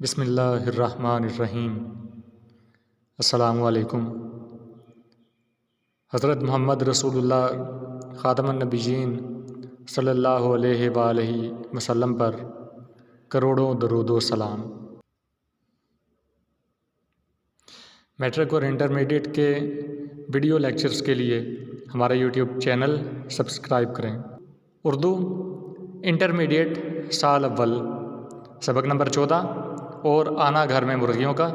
بسم اللہ الرحمن الرحیم۔ السلام علیکم۔ حضرت محمد رسول اللہ خاتم النبیین صلی اللہ علیہ وآلہ وسلم پر کروڑوں درود و سلام۔ میٹرک اور انٹرمیڈیٹ کے ویڈیو لیکچرز کے لیے ہمارا یوٹیوب چینل سبسکرائب کریں۔ اردو انٹرمیڈیٹ سال اول، سبق نمبر 14 اور آنا گھر میں مرغیوں کا،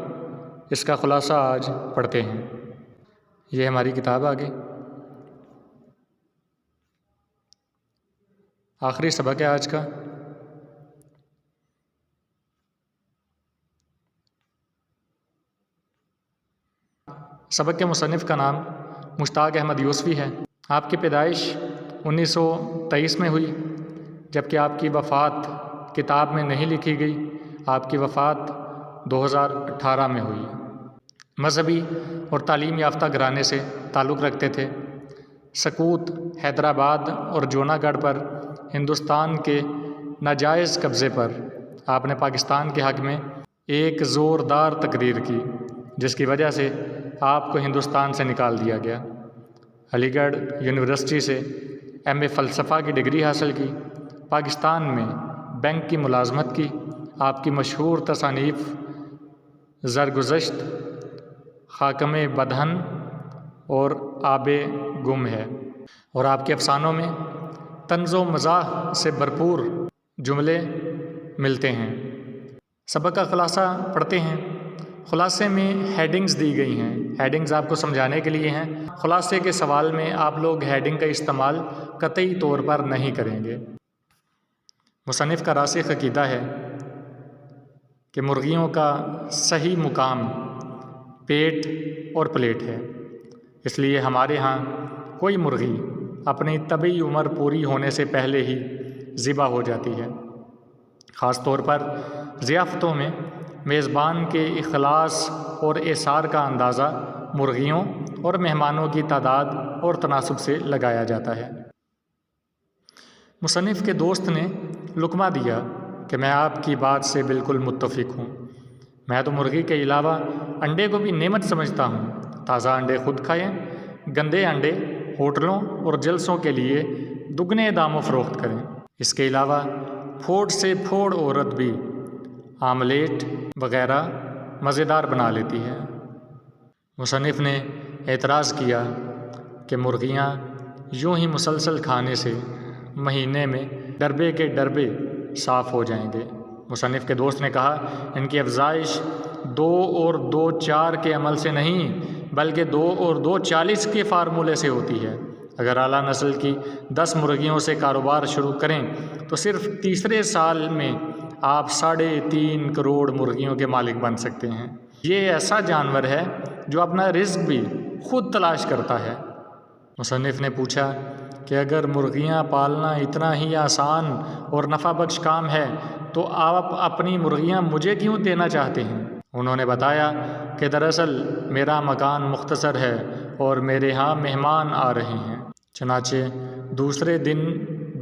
اس کا خلاصہ آج پڑھتے ہیں۔ یہ ہماری کتاب آگے آخری سبق ہے آج کا۔ سبق کے مصنف کا نام مشتاق احمد یوسفی ہے۔ آپ کی پیدائش 1923 میں ہوئی، جبکہ آپ کی وفات کتاب میں نہیں لکھی گئی۔ آپ کی وفات 2018 میں ہوئی۔ مذہبی اور تعلیم یافتہ گھرانے سے تعلق رکھتے تھے۔ سکوت، حیدرآباد اور جونا گڑھ پر ہندوستان کے ناجائز قبضے پر آپ نے پاکستان کے حق میں ایک زوردار تقریر کی، جس کی وجہ سے آپ کو ہندوستان سے نکال دیا گیا۔ علی گڑھ یونیورسٹی سے ایم اے فلسفہ کی ڈگری حاصل کی۔ پاکستان میں بینک کی ملازمت کی۔ آپ کی مشہور تصانیف زرگزشت، خاکم بدہن اور آب گم ہے، اور آپ کے افسانوں میں طنز و مزاح سے بھرپور جملے ملتے ہیں۔ سبق کا خلاصہ پڑھتے ہیں۔ خلاصے میں ہیڈنگز دی گئی ہیں۔ ہیڈنگز آپ کو سمجھانے کے لیے ہیں۔ خلاصے کے سوال میں آپ لوگ ہیڈنگ کا استعمال قطعی طور پر نہیں کریں گے۔ مصنف کا راسخ عقیدہ ہے کہ مرغیوں کا صحیح مقام پیٹ اور پلیٹ ہے، اس لیے ہمارے ہاں کوئی مرغی اپنی طبعی عمر پوری ہونے سے پہلے ہی ذبح ہو جاتی ہے۔ خاص طور پر ضیافتوں میں میزبان کے اخلاص اور ایثار کا اندازہ مرغیوں اور مہمانوں کی تعداد اور تناسب سے لگایا جاتا ہے۔ مصنف کے دوست نے لقمہ دیا کہ میں آپ کی بات سے بالکل متفق ہوں۔ میں تو مرغی کے علاوہ انڈے کو بھی نعمت سمجھتا ہوں۔ تازہ انڈے خود کھائیں، گندے انڈے ہوٹلوں اور جلسوں کے لیے دگنے دام و فروخت کریں۔ اس کے علاوہ پھوڑ سے پھوڑ عورت بھی آملیٹ وغیرہ مزیدار بنا لیتی ہے۔ مصنف نے اعتراض کیا کہ مرغیاں یوں ہی مسلسل کھانے سے مہینے میں ڈربے کے ڈربے صاف ہو جائیں گے۔ مصنف کے دوست نے کہا، ان کی افزائش 2 اور 2 4 کے عمل سے نہیں، بلکہ 2 اور 2 40 کے فارمولے سے ہوتی ہے۔ اگر اعلیٰ نسل کی 10 مرغیوں سے کاروبار شروع کریں تو صرف تیسرے سال میں آپ 3.5 کروڑ مرغیوں کے مالک بن سکتے ہیں۔ یہ ایسا جانور ہے جو اپنا رزق بھی خود تلاش کرتا ہے۔ مصنف نے پوچھا کہ اگر مرغیاں پالنا اتنا ہی آسان اور نفع بخش کام ہے تو آپ اپنی مرغیاں مجھے کیوں دینا چاہتے ہیں؟ انہوں نے بتایا کہ دراصل میرا مکان مختصر ہے اور میرے ہاں مہمان آ رہے ہیں۔ چنانچہ دوسرے دن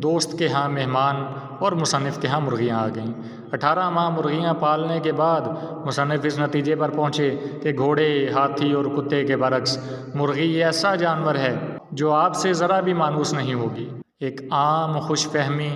دوست کے ہاں مہمان اور مصنف کے ہاں مرغیاں آ گئیں۔ 18 ماہ مرغیاں پالنے کے بعد مصنف اس نتیجے پر پہنچے کہ گھوڑے، ہاتھی اور کتے کے برعکس مرغی ایسا جانور ہے جو آپ سے ذرا بھی مانوس نہیں ہوگی۔ ایک عام خوش فہمی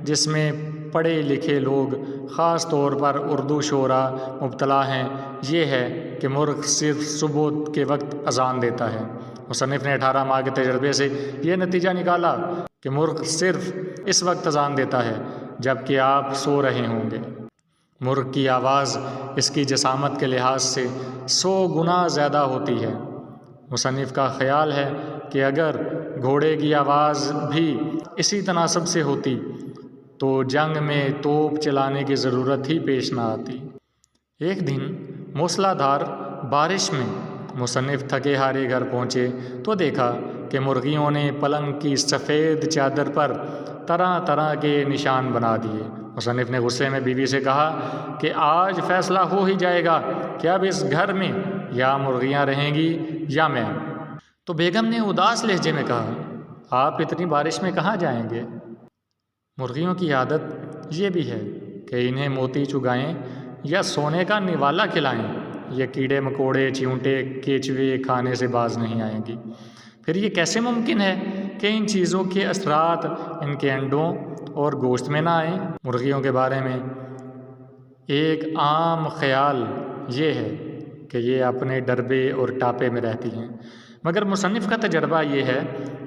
جس میں پڑھے لکھے لوگ، خاص طور پر اردو شعراء، مبتلا ہیں، یہ ہے کہ مرغ صرف صبح کے وقت اذان دیتا ہے۔ مصنف نے 18 ماہ کے تجربے سے یہ نتیجہ نکالا کہ مرغ صرف اس وقت اذان دیتا ہے جب کہ آپ سو رہے ہوں گے۔ مرغ کی آواز اس کی جسامت کے لحاظ سے 100 گنا زیادہ ہوتی ہے۔ مصنف کا خیال ہے کہ اگر گھوڑے کی آواز بھی اسی تناسب سے ہوتی تو جنگ میں توپ چلانے کی ضرورت ہی پیش نہ آتی۔ ایک دن موسلا دھار بارش میں مصنف تھکے ہارے گھر پہنچے تو دیکھا کہ مرغیوں نے پلنگ کی سفید چادر پر طرح طرح کے نشان بنا دیے۔ مصنف نے غصے میں بیوی سے کہا کہ آج فیصلہ ہو ہی جائے گا کہ اب اس گھر میں یا مرغیاں رہیں گی یا میں۔ تو بیگم نے اداس لہجے میں کہا، آپ اتنی بارش میں کہاں جائیں گے؟ مرغیوں کی عادت یہ بھی ہے کہ انہیں موتی چگائیں یا سونے کا نوالا کھلائیں، یہ کیڑے مکوڑے چیونٹے کیچوے کھانے سے باز نہیں آئیں گی۔ پھر یہ کیسے ممکن ہے کہ ان چیزوں کے اثرات ان کے انڈوں اور گوشت میں نہ آئیں؟ مرغیوں کے بارے میں ایک عام خیال یہ ہے کہ یہ اپنے ڈربے اور ٹاپے میں رہتی ہیں، مگر مصنف کا تجربہ یہ ہے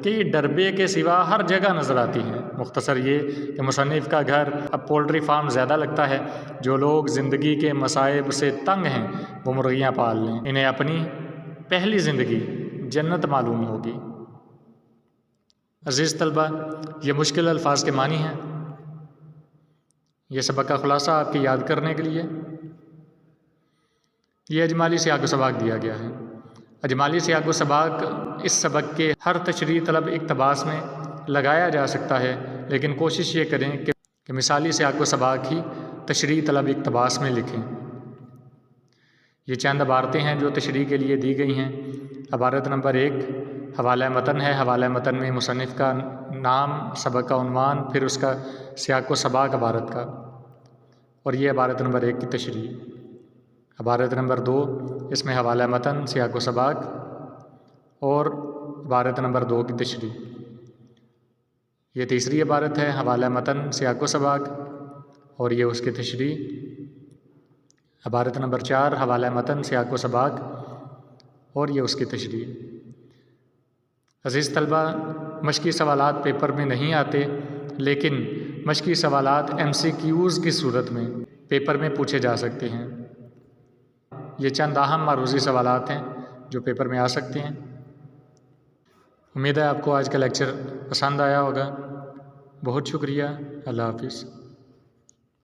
کہ یہ ڈربے کے سوا ہر جگہ نظر آتی ہیں۔ مختصر یہ کہ مصنف کا گھر اب پولٹری فارم زیادہ لگتا ہے۔ جو لوگ زندگی کے مصائب سے تنگ ہیں وہ مرغیاں پال لیں، انہیں اپنی پہلی زندگی جنت معلوم ہوگی۔ عزیز طلبہ، یہ مشکل الفاظ کے معنی ہیں۔ یہ سبق کا خلاصہ آپ کی یاد کرنے کے لیے یہ اجمالی سیاق و سباق دیا گیا ہے۔ اجمالی سیاق و سباق اس سبق کے ہر تشریح طلب اقتباس میں لگایا جا سکتا ہے، لیکن کوشش یہ کریں کہ مثالی سیاق و سباق ہی تشریح طلب اقتباس میں لکھیں۔ یہ چند عبارتیں ہیں جو تشریح کے لیے دی گئی ہیں۔ عبارت نمبر 1 حوالہ متن ہے۔ حوالہ متن میں مصنف کا نام، سبق کا عنوان، پھر اس کا سیاق و سباق عبارت کا، اور یہ عبارت نمبر 1 کی تشریح۔ عبارت نمبر 2 اس میں حوالہ متن، سیاق و سباق اور عبارت نمبر 2 کی تشریح۔ یہ تیسری عبارت ہے، حوالہ متن، سیاق و سباق اور یہ اس کی تشریح۔ عبارت نمبر 4 حوالہ متن، سیاق و سباق اور یہ اس کی تشریح۔ عزیز طلبہ، مشقی سوالات پیپر میں نہیں آتے، لیکن مشقی سوالات MCQs کی صورت میں پیپر میں پوچھے جا سکتے ہیں۔ یہ چند اہم معروضی سوالات ہیں جو پیپر میں آ سکتے ہیں۔ امید ہے آپ کو آج کا لیکچر پسند آیا ہوگا۔ بہت شکریہ۔ اللہ حافظ۔